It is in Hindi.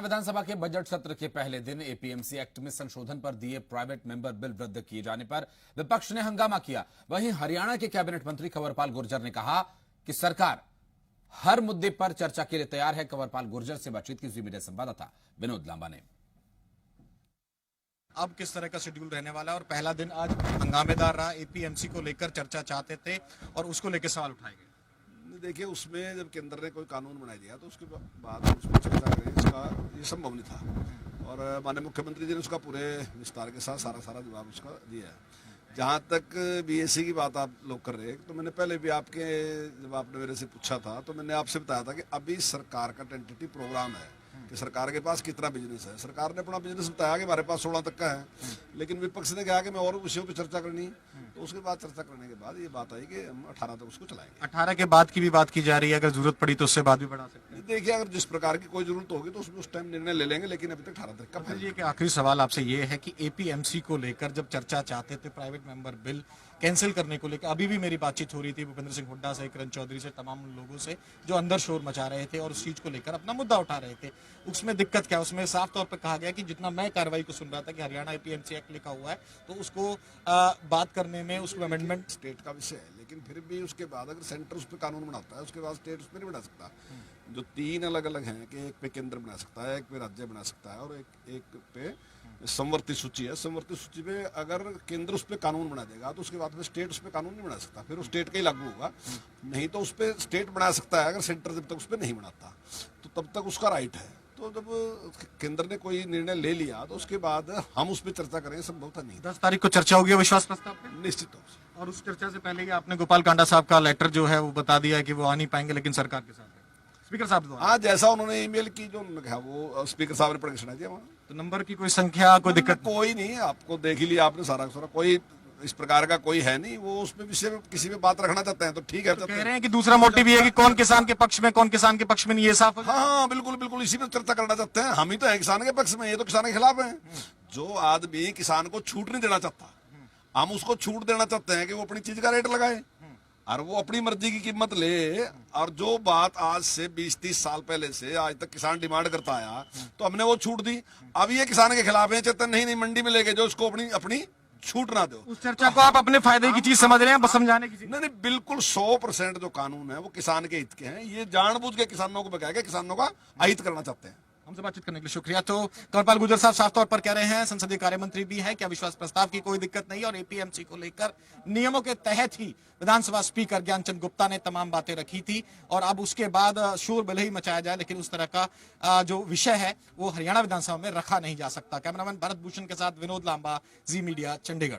विधानसभा के बजट सत्र के पहले दिन एपीएमसी एक्ट में संशोधन पर दिए प्राइवेट मेंबर बिल रद्द किए जाने पर विपक्ष ने हंगामा किया। वहीं हरियाणा के कैबिनेट मंत्री कंवरपाल गुर्जर ने कहा कि सरकार हर मुद्दे पर चर्चा के लिए तैयार है। कंवरपाल गुर्जर से बातचीत की जी मीडिया संवाददाता विनोद लांबा ने। अब किस तरह का शेड्यूल रहने वाला है और पहला दिन आज हंगामेदार रहा। एपीएमसी को लेकर चर्चा चाहते थे और उसको लेकर सवाल उठाए गए। देखिए, उसमें जब केंद्र ने कोई कानून बना दिया तो उसके बाद उसमें चर्चा करें, इसका ये संभव नहीं था। और माननीय मुख्यमंत्री जी ने उसका पूरे विस्तार के साथ सारा जवाब उसका दिया है। जहाँ तक बीएससी की बात आप लोग कर रहे हैं, तो मैंने पहले भी जब आपने मेरे से पूछा था तो मैंने आपसे बताया था कि अभी सरकार का टेंटेटिव प्रोग्राम है कि सरकार के पास कितना बिजनेस है। सरकार ने अपना बिजनेस बताया कि हमारे पास 16 तक का है, लेकिन विपक्ष ने कहा कि मैं और विषयों पर चर्चा करनी, तो उसके बाद चर्चा करने के बाद ये बात आई कि हम 18 तक उसको चलाएंगे। 18 के बाद की भी बात की जा रही है, अगर जरूरत पड़ी तो उससे बाद भी बढ़ा सकते हैं। देखिए, अगर जिस प्रकार की कोई जरूरत होगी तो उसमें उस टाइम निर्णय ले लेंगे, लेकिन अभी तक 18 तक का है। ये आखिरी सवाल आपसे ये है कि एपीएमसी को लेकर जब चर्चा चाहते थे, प्राइवेट मेंबर बिल कैंसिल करने को लेकर अभी भी मेरी बातचीत हो रही थी भूपेंद्र सिंह हुड्डा से, किरण चौधरी से, तमाम लोगों से जो अंदर शोर मचा रहे थे और उस चीज को लेकर अपना मुद्दा उठा रहे थे। उसमें दिक्कत क्या? उसमें साफ तौर पर कहा गया कि जितना मैं कार्रवाई को सुन रहा था कि हरियाणा एपीएमसी एक्ट लिखा हुआ है, तो उसको बात करने में उसको अमेंडमेंट स्टेट का विषय है, लेकिन फिर भी उसके बाद अगर सेंटर उस पर कानून बनाता है, उसके बाद स्टेट उस पर नहीं बना सकता। जो 3 अलग अलग हैं कि एक पे केंद्र बना सकता है, एक पे राज्य बना सकता है और एक पे संवर्ती सूची है। संवर्ती सूची पे अगर केंद्र उस पर कानून बना देगा तो उसके बाद में स्टेट उस पर कानून नहीं बना सकता, फिर वो स्टेट का ही लागू होगा। नहीं तो उस पर स्टेट बना सकता है, अगर सेंटर जब तक उस पर नहीं बनाता तो तब तक उसका राइट है। तो जब केंद्र ने कोई निर्णय ले लिया तो उसके बाद हम उस पर चर्चा करें संभवतः नहीं। 10 तारीख को चर्चा होगी विश्वास प्रस्ताव पे, निश्चित तौर से। और उस चर्चा से पहले ही आपने गोपाल कांडा साहब का लेटर जो है वो बता दिया है कि वो आ नहीं पाएंगे, लेकिन सरकार के साथ है। स्पीकर साहब हाँ, जैसा उन्होंने ईमेल की जो उन्होंने कहा वो स्पीकर साहब ने पढ़ के सुना दिया। वहाँ तो नंबर की कोई संख्या कोई दिक्कत कोई नहीं, आपको देख ही लिया आपने सारा कोई इस प्रकार का कोई है नहीं। वो उसमें विषय में किसी में बात रखना चाहते हैं तो ठीक है। तो कह रहे हैं कि दूसरा मोटिव ये है कि कौन किसान के पक्ष में, कौन किसान के पक्ष में नहीं, ये साफ हो। हाँ, बिल्कुल बिल्कुल, इसी में चर्चा करना चाहते हैं। हम ही तो है किसान के पक्ष में, ये तो किसान के खिलाफ है। जो आदमी किसान को छूट नहीं देना चाहता, हम उसको छूट देना चाहते हैं कि वो अपनी चीज का रेट लगाए और वो अपनी मर्जी की कीमत ले। और जो बात आज से 20-30 साल पहले से आज तक किसान डिमांड करता आया तो हमने वो छूट दी। अब ये किसान के खिलाफ है, चेतन नहीं मंडी में लेके जो उसको अपनी छूट ना दो। उस चर्चा को आप अपने फायदे की चीज समझ रहे हैं, बस समझाने की चीज नहीं, बिल्कुल 100% जो कानून है वो किसान के हित के हैं। ये जानबूझ के किसानों को बकाया, किसानों का अहित करना चाहते हैं। हमसे बातचीत करने के लिए शुक्रिया। तो कंवरपाल गुर्जर साहब साफ तौर पर कह रहे हैं संसदीय कार्य मंत्री भी है कि अविश्वास प्रस्ताव की कोई दिक्कत नहीं और एपीएमसी को लेकर नियमों के तहत ही विधानसभा स्पीकर ज्ञानचंद गुप्ता ने तमाम बातें रखी थी और अब उसके बाद शोर भले ही मचाया जाए, लेकिन उस तरह का जो विषय है वो हरियाणा विधानसभा में रखा नहीं जा सकता। कैमरामैन भरत भूषण के साथ विनोद लांबा, जी मीडिया, चंडीगढ़।